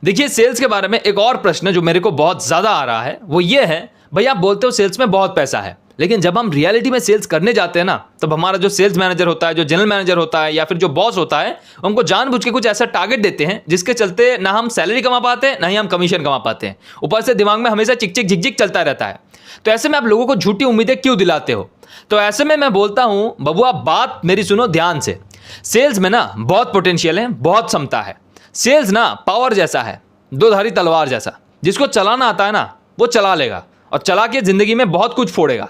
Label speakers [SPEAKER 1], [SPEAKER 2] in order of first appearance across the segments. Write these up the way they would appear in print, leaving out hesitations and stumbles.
[SPEAKER 1] देखिए सेल्स के बारे में एक और प्रश्न जो मेरे को बहुत ज्यादा आ रहा है वो ये है, भाई आप बोलते हो सेल्स में बहुत पैसा है, लेकिन जब हम रियलिटी में सेल्स करने जाते हैं ना, तब हमारा जो सेल्स मैनेजर होता है, जो जनरल मैनेजर होता है या फिर जो बॉस होता है, हमको जानबूझ के कुछ ऐसा टारगेट देते हैं जिसके चलते ना हम सैलरी कमा पाते हैं ना ही हम कमीशन कमा पाते हैं। ऊपर से दिमाग में हमेशा चिक चिक झिक झिक चलता रहता है। तो ऐसे में आप लोगों को झूठी उम्मीदें क्यों दिलाते हो? तो ऐसे में मैं बोलता हूं बबुआ, बात मेरी सुनो ध्यान से। सेल्स में ना बहुत पोटेंशियल है, बहुत क्षमता है। सेल्स ना पावर जैसा है, दो-धारी तलवार जैसा। जिसको चलाना आता है ना वो चला लेगा और चला के जिंदगी में बहुत कुछ फोड़ेगा।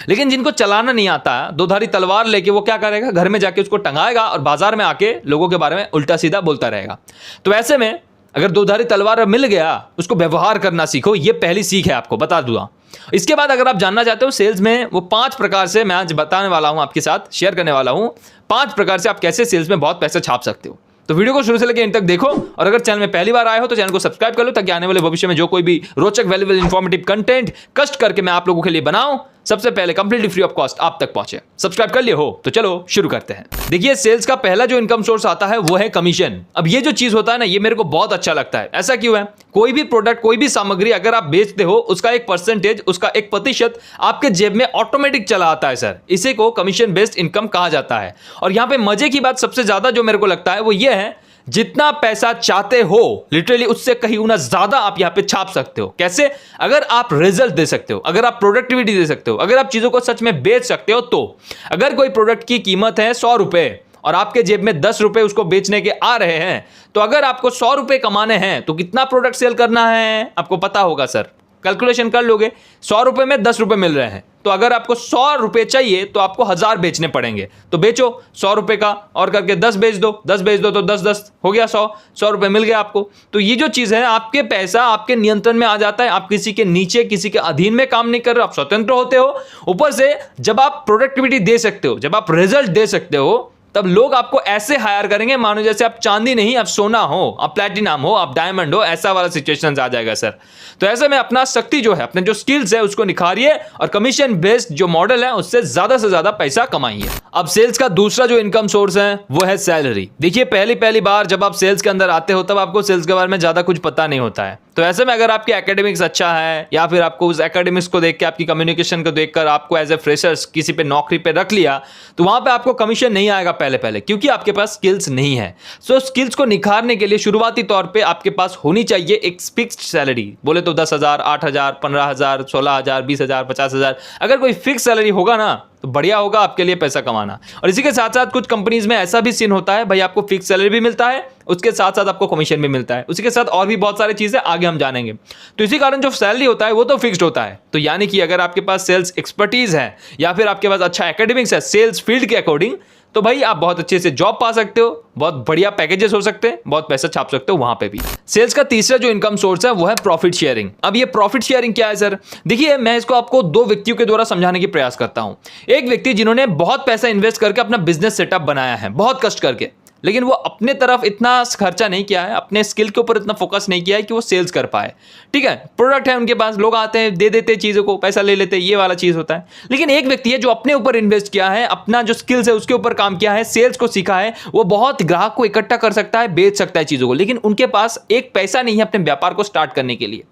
[SPEAKER 1] लेकिन जिनको चलाना नहीं आता है, दो-धारी तलवार लेके वो क्या करेगा, घर में जाके उसको टंगाएगा और बाजार में आके लोगों के बारे में उल्टा सीधा बोलता रहेगा। तो ऐसे में अगर दो-धारी तलवार मिल गया, उसको व्यवहार करना सीखो। ये पहली सीख है, आपको बता दूंगा। इसके बाद अगर आप जानना चाहते हो सेल्स में वो 5 प्रकार से मैं आज बताने वाला हूं, आपके साथ शेयर करने वाला हूं 5 प्रकार से आप कैसे सेल्स में बहुत पैसा छाप सकते हो। तो वीडियो को शुरू से लेकर एंड तक देखो, और अगर चैनल में पहली बार आए हो तो चैनल को सब्सक्राइब कर लो, ताकि आने वाले भविष्य में जो कोई भी रोचक वैल्यूएबल इंफॉर्मेटिव कंटेंट कष्ट करके मैं आप लोगों के लिए बनाऊं, सबसे पहले कंप्लीटली फ्री ऑफ कॉस्ट आप तक पहुंचे। सब्सक्राइब कर लिए हो तो चलो शुरू करते हैं। देखिए सेल्स का पहला जो इनकम सोर्स आता है वो है कमीशन। अब ये जो चीज होता है ना, ये मेरे को बहुत अच्छा लगता है। ऐसा क्यों है? कोई भी प्रोडक्ट, कोई भी सामग्री अगर आप बेचते हो, उसका एक परसेंटेज, उसका एक प्रतिशत आपके जेब में ऑटोमेटिक चला आता है सर। इसी को कमीशन बेस्ड इनकम कहा जाता है। और यहां पे मजे की बात सबसे ज्यादा जो मेरे को लगता है वो ये है, जितना पैसा चाहते हो लिटरली उससे कहीं गुना ज्यादा आप यहां पे छाप सकते हो। कैसे? अगर आप रिजल्ट दे सकते हो, अगर आप प्रोडक्टिविटी दे सकते हो, अगर आप चीजों को सच में बेच सकते हो। तो अगर कोई प्रोडक्ट की कीमत है 100 रुपए और आपके जेब में 10 रुपए उसको बेचने के आ रहे हैं, तो अगर आपको 100 रुपए कमाने हैं तो कितना प्रोडक्ट सेल करना है आपको पता होगा सर। कैलकुलेशन कर लोगे, 100 रुपए में 10 रुपए मिल रहे हैं, तो अगर आपको 100 रुपए चाहिए तो आपको 1000 बेचने पड़ेंगे। तो बेचो 100 रुपए का और करके 10 बेच दो, 10 बेच दो तो 10 हो गया 100 रुपए मिल गया आपको। तो ये जो चीज है, आपके पैसा आपके नियंत्रण में आ जाता है। आप किसी के नीचे, किसी के अधीन में काम नहीं कर रहे हो, आप स्वतंत्र होते हो। ऊपर से जब आप प्रोडक्टिविटी दे सकते हो, जब आप रिजल्ट दे सकते हो, तब लोग आपको ऐसे हायर करेंगे मानो जैसे आप चांदी नहीं, आप सोना हो, आप प्लैटिनम हो, आप डायमंड हो। ऐसा वाला सिचुएशन आ जाएगा सर। तो ऐसे में अपना शक्ति जो है, अपने जो स्किल्स है उसको निखारिए और कमीशन बेस्ड जो मॉडल है उससे से ज्यादा पैसा कमाइए। अब सेल्स का दूसरा जो इनकम सोर्स है वो है सैलरी। देखिए पहली बार जब आप सेल्स के अंदर आते हो तब आपको सेल्स के बारे में ज्यादा कुछ पता नहीं होता है। तो ऐसे में अगर आपकी एकेडमिक्स अच्छा है या फिर आपको उस एकेडमिक्स को देख के, आपकी कम्युनिकेशन को देखकर आपको एज ए फ्रेशर्स किसी पे नौकरी पे रख लिया, तो वहां पे आपको कमीशन नहीं आएगा पहले, क्योंकि आपके पास स्किल्स नहीं है। सो स्किल्स को निखारने के लिए शुरुआती तौर पे आपके पास होनी चाहिए एक फिक्स्ड सैलरी। बोले तो 10,000, 8,000, 15,000, 16,000, 20,000, 50,000। अगर कोई फिक्स सैलरी होगा ना तो बढ़िया होगा आपके लिए पैसा कमाना। और इसी के साथ साथ कुछ कंपनीज में ऐसा भी सीन होता है, भाई आपको फिक्स सैलरी भी मिलता है, उसके साथ साथ आपको कमीशन भी मिलता है। उसी के साथ और भी बहुत सारी चीजें आगे हम जानेंगे। तो इसी कारण जो सैलरी होता है वो तो फिक्स्ड होता है। तो यानी कि अगर आपके पास सेल्स एक्सपर्टीज है या फिर आपके पास अच्छा एकेडमिक्स है सेल्स फील्ड के अकॉर्डिंग, तो भाई आप बहुत अच्छे से जॉब पा सकते हो, बहुत बढ़िया पैकेजेस हो सकते हैं, बहुत पैसा छाप सकते हो वहां पे भी। सेल्स का तीसरा जो इनकम सोर्स है वो है प्रॉफिट शेयरिंग। अब ये प्रॉफिट शेयरिंग क्या है सर? देखिए मैं इसको आपको 2 व्यक्तियों के द्वारा समझाने की प्रयास करता हूं। एक व्यक्ति जिन्होंने बहुत पैसा इन्वेस्ट करके अपना बिजनेस सेटअप बनाया है, बहुत कष्ट करके, लेकिन वो अपने तरफ इतना खर्चा नहीं किया है, अपने स्किल के ऊपर इतना फोकस नहीं किया है कि वो सेल्स कर पाए। ठीक है, प्रोडक्ट है उनके पास, लोग आते हैं, दे देते चीजों को, पैसा ले लेते, ये वाला चीज होता है। लेकिन एक व्यक्ति है जो अपने ऊपर इन्वेस्ट किया है, अपना जो स्किल्स है उसके ऊपर काम किया है, सेल्स को सीखा है, वो बहुत ग्राहक को इकट्ठा कर सकता है, बेच सकता है चीजों को, लेकिन उनके पास एक पैसा नहीं है अपने व्यापार को स्टार्ट करने के लिए।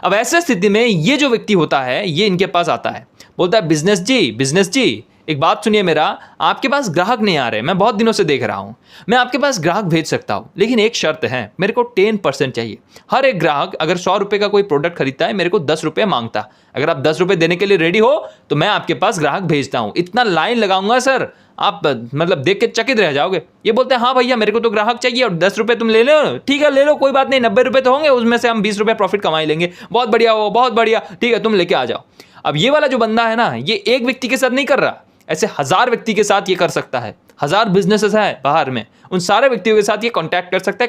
[SPEAKER 1] अब ऐसे स्थिति में ये जो व्यक्ति होता है, ये इनके पास आता है, बोलता है बिजनेस जी एक बात सुनिए, मेरा आपके पास ग्राहक नहीं आ रहे, मैं बहुत दिनों से देख रहा हूं, मैं आपके पास ग्राहक भेज सकता हूं, लेकिन एक शर्त है, मेरे को 10% चाहिए। हर एक ग्राहक अगर 100 रुपए का कोई प्रोडक्ट खरीदता है, मेरे को 10 रुपए मांगता। अगर आप 10 रुपए देने के लिए रेडी हो तो मैं आपके पास ग्राहक भेजता हूं। इतना लाइन लगाऊंगा सर, आप मतलब देख के चकित रह जाओगे। ये बोलते हैं हाँ भैया मेरे को तो ग्राहक चाहिए और 10 रुपए तुम ले लो। ठीक है ले लो, कोई बात नहीं, 90 रुपए तो होंगे, उसमें से हम 20 रुपए प्रॉफिट कमा लेंगे। बहुत बढ़िया हो, बहुत बढ़िया, ठीक है तुम लेके आ जाओ। अब ये वाला जो बंदा है ना, ये एक व्यक्ति के साथ नहीं कर रहा, ऐसे 1000 व्यक्ति के साथ ये कर सकता है। 1000 बिजनेसेस है बाहर में, उन सारे व्यक्तियों के साथ ये कॉन्ट्रैक्ट कर सकता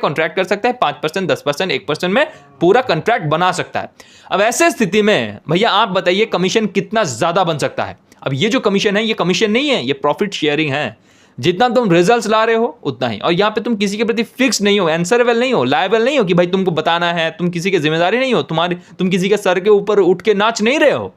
[SPEAKER 1] है, 5%, 10%, 1% में पूरा कॉन्ट्रैक्ट बना सकता है। अब ऐसे स्थिति में भैया आप बताइए कमीशन कितना ज्यादा बन सकता है? अब ये जो कमीशन है, ये कमीशन नहीं है, ये प्रॉफिट शेयरिंग है। जितना तुम रिजल्ट्स ला रहे हो उतना ही, और यहाँ पे तुम किसी के प्रति फिक्स नहीं हो, आंसरेबल नहीं हो, लायबल नहीं हो कि भाई तुमको बताना है, तुम किसी की जिम्मेदारी नहीं हो, तुम किसी के सर के ऊपर उठ के नाच नहीं रहे हो।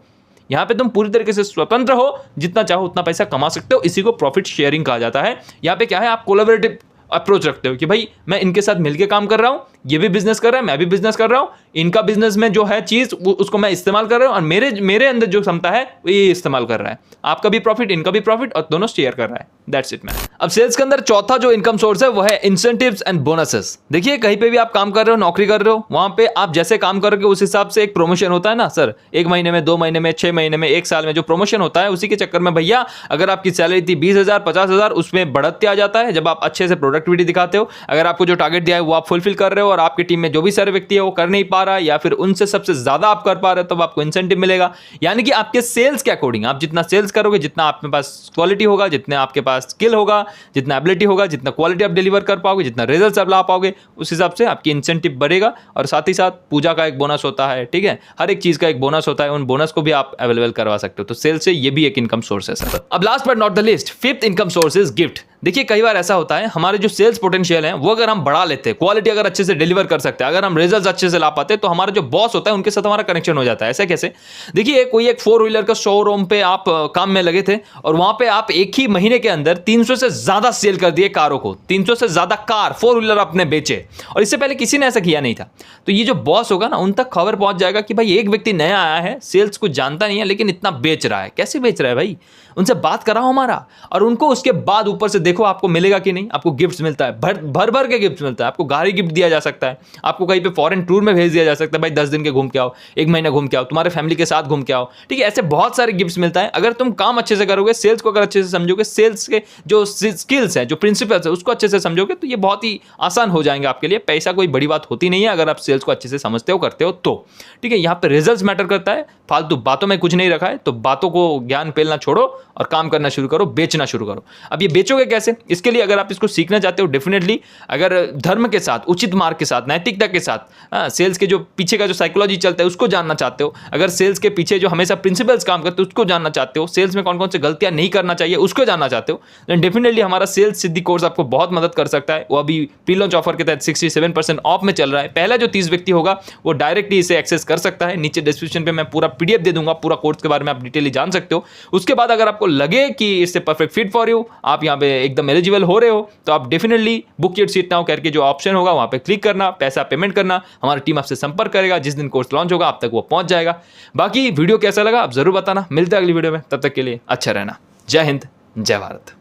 [SPEAKER 1] यहाँ पे तुम पूरी तरीके से स्वतंत्र हो, जितना चाहो उतना पैसा कमा सकते हो। इसी को प्रॉफिट शेयरिंग कहा जाता है। यहाँ पे क्या है, आप कोलैबोरेटिव अप्रोच रखते हो कि भाई मैं इनके साथ मिलकर काम कर रहा हूँ, ये भी बिजनेस कर रहा है, मैं भी बिजनेस कर रहा हूँ, इनका बिजनेस में जो है चीज उसको मैं इस्तेमाल कर रहा हूँ और मेरे अंदर जो क्षमता है वो ये इस्तेमाल कर रहा है। आपका भी प्रॉफिट, इनका भी प्रॉफिट, और दोनों शेयर कर रहा है। That's it man. अब सेल्स के अंदर चौथा जो इनकम सोर्स है वो है इंसेंटिव्स एंड बोनसेस। देखिए कहीं पे भी आप काम कर रहे हो, नौकरी कर रहे हो, वहां पे आप जैसे काम करोगे उस हिसाब से एक प्रमोशन होता है ना सर। 1 महीने में, 2 महीने में, 6 महीने में, 1 साल में जो प्रमोशन होता है, उसी के चक्कर में भैया अगर आपकी सैलरी थी 20,000, 50,000, उसमें बढ़ते आ जाता है जब आप अच्छे से प्रोडक्टिविटी दिखाते हो। अगर आपको जो टारगेट दिया है वो आप फुलफिल कर रहे हो और आपकी टीम में जो भी सारे व्यक्ति है वो कर नहीं पा रहा है या फिर उनसे सबसे ज्यादा आप कर पा रहे हो, तब आपको इंसेंटिव मिलेगा। यानी कि आपके सेल्स के अकॉर्डिंग आप जितना सेल्स करोगे, जितना आपके पास क्वालिटी होगा, जितने आपके पास स्किल होगा, जितना एबिलिटी होगा, जितना क्वालिटी आप डिलीवर कर पाओगे, जितना रिजल्ट आप ला पाओगे, उस हिसाब से आपकी इंसेंटिव बढ़ेगा। और साथ ही साथ पूजा का एक बोनस होता है, ठीक है, हर एक चीज का एक बोनस होता है, उन बोनस को भी आप अवेलेबल करवा सकते हो। तो सेल्स से ये भी एक इनकम सोर्स है सर। अब last but not the list, fifth income source is gift. देखिए कई बार ऐसा होता है हमारे जो सेल्स पोटेंशियल है वो अगर हम बढ़ा लेते हैं, क्वालिटी अगर अच्छे से डिलीवर कर सकते हैं, अगर हम रिजल्ट्स अच्छे से ला पाते हैं, तो हमारा जो बॉस होता है उनके साथ हमारा कनेक्शन हो जाता है। ऐसे कैसे? देखिए कोई एक 4 व्हीलर का शोरूम पे आप काम में लगे थे और वहां पे आप एक ही महीने के अंदर 300 से ज्यादा सेल कर दिए कारों को, 300 से ज्यादा कार 4 व्हीलर आपने बेचे, और इससे पहले किसी ने ऐसा किया नहीं था। तो ये जो बॉस होगा ना, उन तक खबर पहुंच जाएगा कि भाई एक व्यक्ति नया आया है, सेल्स कुछ जानता नहीं है, लेकिन इतना बेच रहा है। कैसे बेच रहा है भाई? उनसे बात कराओ हमारा, और उनको उसके बाद ऊपर से देखो आपको मिलेगा कि नहीं। आपको गिफ्ट्स मिलता है, भर भर के गिफ्ट्स मिलता है। आपको गाड़ी गिफ्ट दिया जा सकता है, आपको कहीं पे फॉरेन टूर में भेज दिया जा सकता है, भाई 10 दिन के घूम के आओ, 1 महीना घूम के आओ, तुम्हारे फैमिली के साथ घूम के आओ, ठीक है। ऐसे बहुत सारे गिफ्ट्स मिलता है अगर तुम काम अच्छे से करोगे, सेल्स को अगर अच्छे से समझोगे, सेल्स के जो स्किल्स हैं, जो प्रिंसिपल्स है, उसको अच्छे से समझोगे, तो ये बहुत ही आसान हो जाएंगे आपके लिए। पैसा कोई बड़ी बात होती नहीं है अगर आप सेल्स को अच्छे से समझते हो, करते हो तो, ठीक है। यहाँ पे रिजल्ट्स मैटर करता है, फालतू बातों में कुछ नहीं रखा है। तो बातों को ज्ञान पेलना छोड़ो और काम करना शुरू करो, बेचना शुरू करो। अब ये बेचोगे कैसे? इसके लिए अगर आप इसको सीखना चाहते हो, डेफिनेटली अगर धर्म के साथ, उचित मार्ग के साथ, नैतिकता के साथ, सेल्स के जो पीछे का जो साइकोलॉजी चलता है उसको जानना चाहते हो, अगर सेल्स के पीछे जो हमेशा प्रिंसिपल्स काम करते हैं उसको जानना चाहते हो, सेल्स में कौन कौन से गलतियां नहीं करना चाहिए उसको जानना चाहते हो, देन डेफिनेटली हमारा सेल्स सिद्धि कोर्स आपको बहुत मदद कर सकता है। वो अभी प्री लॉन्च ऑफर के तहत 67% ऑफ में चल रहा है। पहला जो 30 व्यक्ति होगा वो डायरेक्टली इसे एक्सेस कर सकता है। नीचे डिस्क्रिप्शन पे मैं पूरा PDF दे दूंगा, पूरा कोर्स के बारे में आप डिटेली जान सकते हो। उसके बाद अगर आपको लगे कि इससे परफेक्ट फिट फॉर यू, आप यहाँ पे एकदम एलिजिबल हो रहे हो, तो आप definitely book your seat now करके जो ऑप्शन होगा वहां पे क्लिक करना, पैसा पेमेंट करना, हमारी टीम आपसे संपर्क करेगा। जिस दिन कोर्स लॉन्च होगा आप तक वो पहुंच जाएगा। बाकी वीडियो कैसा लगा आप जरूर बताना। मिलते हैं अगली वीडियो में, तब तक के लिए अच्छा रहना। जय हिंद, जय भारत।